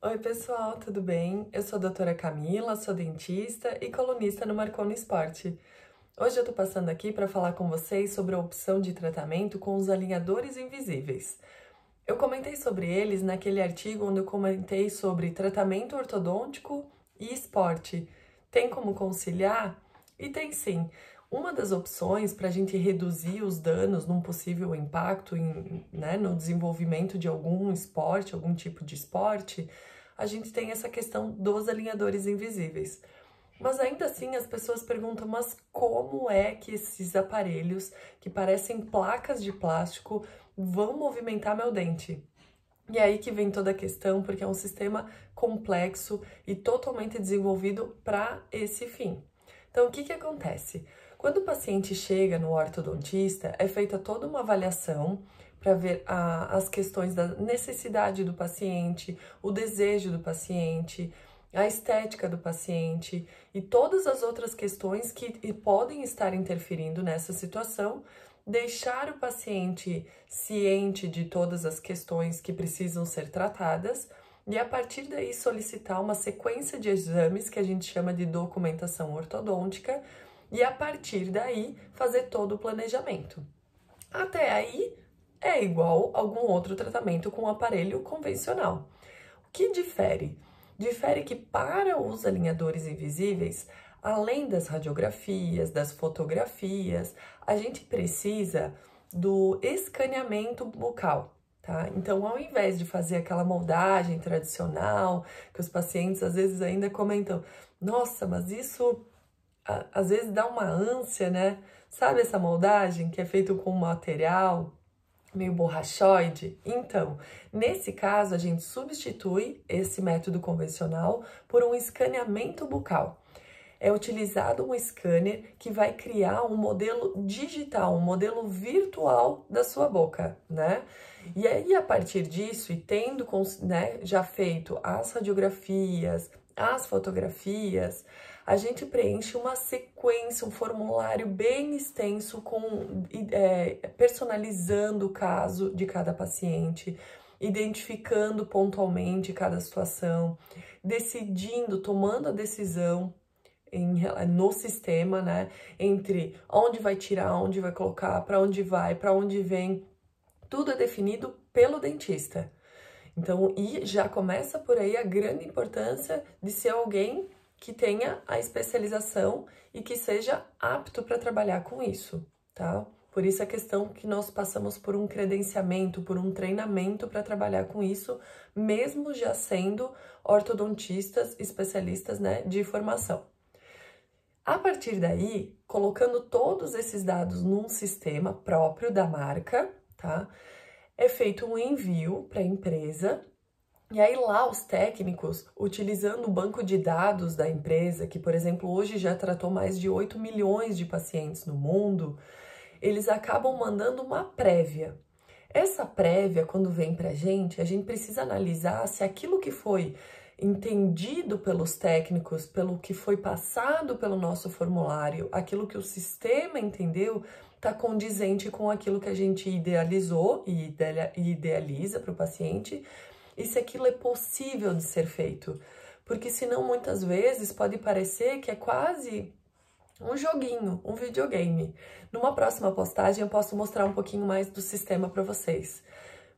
Oi, pessoal, tudo bem? Eu sou a doutora Camila, sou dentista e colunista no Marcou no Esporte. Hoje eu tô passando aqui para falar com vocês sobre a opção de tratamento com os alinhadores invisíveis. Eu comentei sobre eles naquele artigo onde eu comentei sobre tratamento ortodôntico e esporte. Tem como conciliar? E tem sim. Uma das opções para a gente reduzir os danos num possível impacto no desenvolvimento de algum esporte, algum tipo de esporte, a gente tem essa questão dos alinhadores invisíveis. Mas ainda assim as pessoas perguntam, mas como é que esses aparelhos que parecem placas de plástico vão movimentar meu dente? E é aí que vem toda a questão, porque é um sistema complexo e totalmente desenvolvido para esse fim. Então, o que acontece? Quando o paciente chega no ortodontista, é feita toda uma avaliação para ver as questões da necessidade do paciente, o desejo do paciente, a estética do paciente e todas as outras questões que podem estar interferindo nessa situação, deixar o paciente ciente de todas as questões que precisam ser tratadas e a partir daí solicitar uma sequência de exames que a gente chama de documentação ortodôntica e a partir daí fazer todo o planejamento. Até aí é igual a algum outro tratamento com aparelho convencional. O que difere? Difere que para os alinhadores invisíveis, além das radiografias, das fotografias, a gente precisa do escaneamento bucal, tá? Então, ao invés de fazer aquela moldagem tradicional, que os pacientes às vezes ainda comentam, nossa, mas isso às vezes dá uma ânsia, né? Sabe essa moldagem que é feita com material meio borrachoide? Então, nesse caso, a gente substitui esse método convencional por um escaneamento bucal. É utilizado um scanner que vai criar um modelo digital, um modelo virtual da sua boca, né? E aí, a partir disso, e tendo já feito as radiografias, as fotografias, a gente preenche uma sequência, um formulário bem extenso personalizando o caso de cada paciente, identificando pontualmente cada situação, decidindo, tomando a decisão no sistema, né? Entre onde vai tirar, onde vai colocar, para onde vem, tudo é definido pelo dentista. Então, e já começa por aí a grande importância de ser alguém que tenha a especialização e que seja apto para trabalhar com isso, tá? Por isso a questão que nós passamos por um credenciamento, por um treinamento para trabalhar com isso, mesmo já sendo ortodontistas especialistas, né, de formação. A partir daí, colocando todos esses dados num sistema próprio da marca, tá? É feito um envio para a empresa e aí lá os técnicos, utilizando o banco de dados da empresa, que por exemplo hoje já tratou mais de 8 milhões de pacientes no mundo, eles acabam mandando uma prévia. Essa prévia, quando vem para a gente precisa analisar se aquilo que foi entendido pelos técnicos, pelo que foi passado pelo nosso formulário, aquilo que o sistema entendeu, está condizente com aquilo que a gente idealizou e idealiza para o paciente, e se aquilo é possível de ser feito. Porque senão, muitas vezes, pode parecer que é quase um joguinho, um videogame. Numa próxima postagem eu posso mostrar um pouquinho mais do sistema para vocês.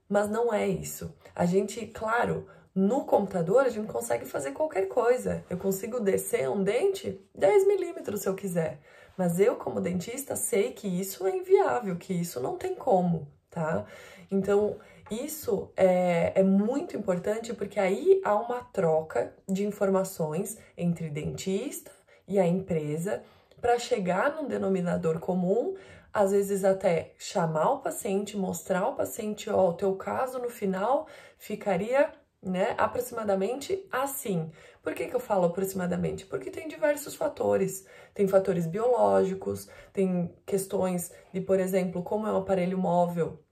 Mas não é isso. A gente, claro, no computador a gente consegue fazer qualquer coisa. Eu consigo descer um dente 10 milímetros se eu quiser. Mas eu, como dentista, sei que isso é inviável, que isso não tem como, tá? Então, isso é muito importante porque aí há uma troca de informações entre dentista e a empresa para chegar num denominador comum, às vezes até chamar o paciente, mostrar ao paciente, ó, o teu caso no final ficaria, né, aproximadamente assim. Por que eu falo aproximadamente? Porque tem diversos fatores. Tem fatores biológicos, tem questões de, por exemplo, como é um aparelho móvel,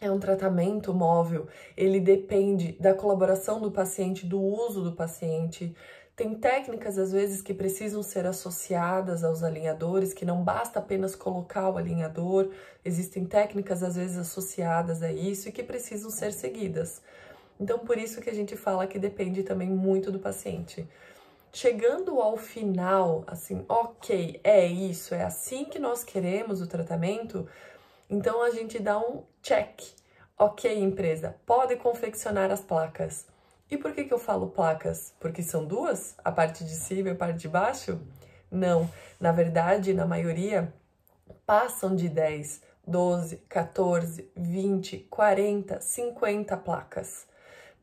é um tratamento móvel, ele depende da colaboração do paciente, do uso do paciente. Tem técnicas, às vezes, que precisam ser associadas aos alinhadores, que não basta apenas colocar o alinhador, existem técnicas, às vezes, associadas a isso e que precisam ser seguidas. Então, por isso que a gente fala que depende também muito do paciente. Chegando ao final, assim, ok, é isso, é assim que nós queremos o tratamento, então a gente dá um check. Ok, empresa, pode confeccionar as placas. E por que eu falo placas? Porque são duas? A parte de cima e a parte de baixo? Não, na verdade, na maioria, passam de 10, 12, 14, 20, 40, 50 placas.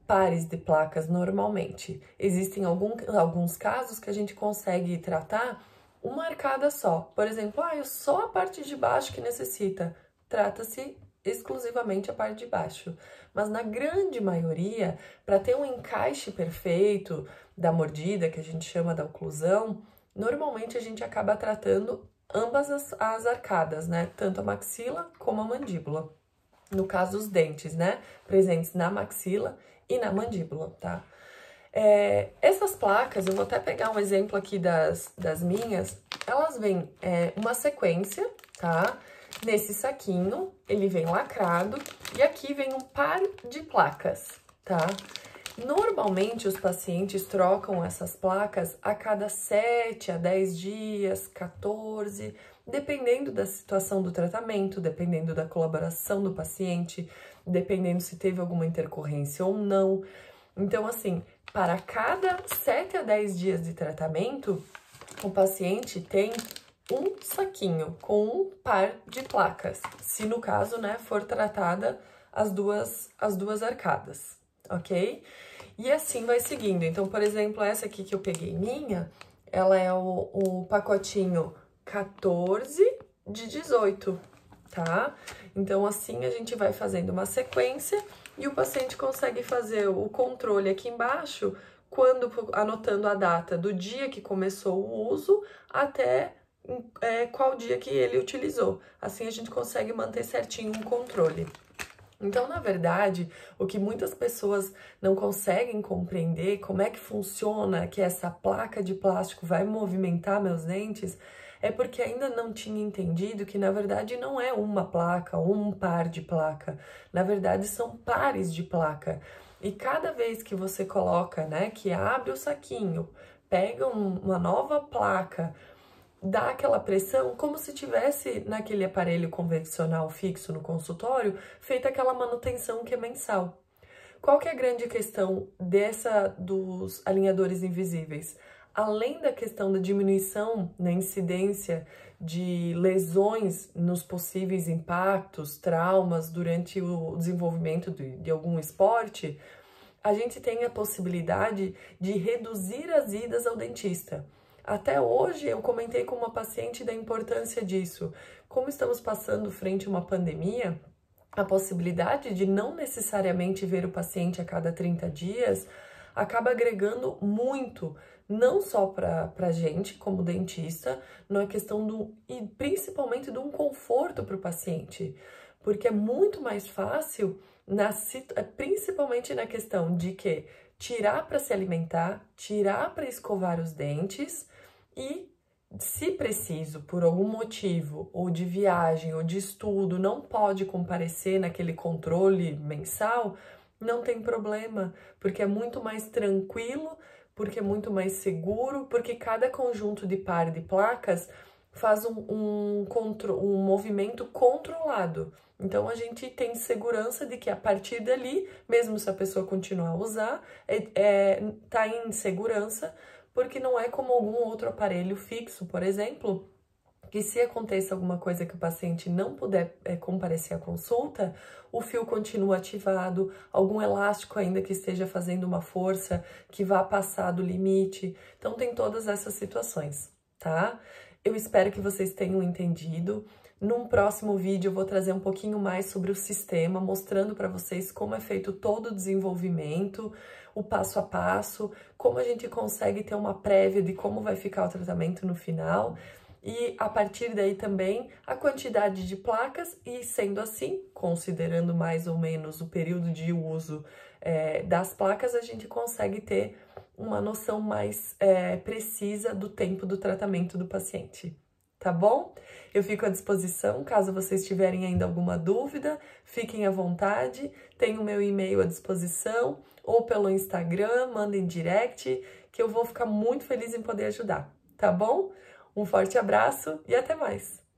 Pares de placas normalmente. Existem alguns casos que a gente consegue tratar uma arcada só. Por exemplo, só a parte de baixo que necessita. Trata-se exclusivamente a parte de baixo. Mas na grande maioria, para ter um encaixe perfeito da mordida, que a gente chama da oclusão, normalmente a gente acaba tratando ambas as arcadas, né? Tanto a maxila como a mandíbula. No caso, os dentes, né? Presentes na maxila e na mandíbula, tá? Essas placas, eu vou até pegar um exemplo aqui das minhas, elas vêm uma sequência, tá? Nesse saquinho, ele vem lacrado e aqui vem um par de placas, tá? Normalmente, os pacientes trocam essas placas a cada 7 a 10 dias, 14, dependendo da situação do tratamento, dependendo da colaboração do paciente, dependendo se teve alguma intercorrência ou não. Então, assim, para cada 7 a 10 dias de tratamento, o paciente tem um saquinho com um par de placas, se no caso, né, for tratada as duas arcadas, ok? E assim vai seguindo. Então, por exemplo, essa aqui que eu peguei minha, ela é o pacotinho 14 de 18, tá? Então, assim a gente vai fazendo uma sequência e o paciente consegue fazer o controle aqui embaixo, anotando a data do dia que começou o uso até qual dia que ele utilizou. Assim a gente consegue manter certinho um controle. Então, na verdade, o que muitas pessoas não conseguem compreender, como é que funciona, que essa placa de plástico vai movimentar meus dentes, é porque ainda não tinha entendido que, na verdade, não é uma placa ou um par de placa. Na verdade, são pares de placa. E cada vez que você coloca, né, que abre o saquinho, pega uma nova placa, dá aquela pressão como se tivesse naquele aparelho convencional fixo no consultório, feita aquela manutenção que é mensal. Qual que é a grande questão dos alinhadores invisíveis? Além da questão da diminuição na incidência de lesões nos possíveis impactos, traumas durante o desenvolvimento de algum esporte, a gente tem a possibilidade de reduzir as idas ao dentista. Até hoje eu comentei com uma paciente da importância disso. Como estamos passando frente a uma pandemia, a possibilidade de não necessariamente ver o paciente a cada 30 dias acaba agregando muito, não só para a gente como dentista, na questão e principalmente de um conforto para o paciente, porque é muito mais fácil, principalmente na questão de que tirar para se alimentar, tirar para escovar os dentes e, se preciso, por algum motivo, ou de viagem, ou de estudo, não pode comparecer naquele controle mensal, não tem problema, porque é muito mais tranquilo, porque é muito mais seguro, porque cada conjunto de par de placas faz um movimento controlado. Então, a gente tem segurança de que a partir dali, mesmo se a pessoa continuar a usar, tá em segurança, porque não é como algum outro aparelho fixo, por exemplo, que se aconteça alguma coisa que o paciente não puder comparecer à consulta, o fio continua ativado, algum elástico ainda que esteja fazendo uma força que vá passar do limite. Então, tem todas essas situações, tá? Eu espero que vocês tenham entendido. Num próximo vídeo eu vou trazer um pouquinho mais sobre o sistema, mostrando para vocês como é feito todo o desenvolvimento, o passo a passo, como a gente consegue ter uma prévia de como vai ficar o tratamento no final. E a partir daí também a quantidade de placas e, sendo assim, considerando mais ou menos o período de uso das placas, a gente consegue ter uma noção mais precisa do tempo do tratamento do paciente. tá bom? Eu fico à disposição, caso vocês tiverem ainda alguma dúvida, fiquem à vontade, tem o meu e-mail à disposição, ou pelo Instagram, mandem direct, que eu vou ficar muito feliz em poder ajudar, tá bom? Um forte abraço e até mais!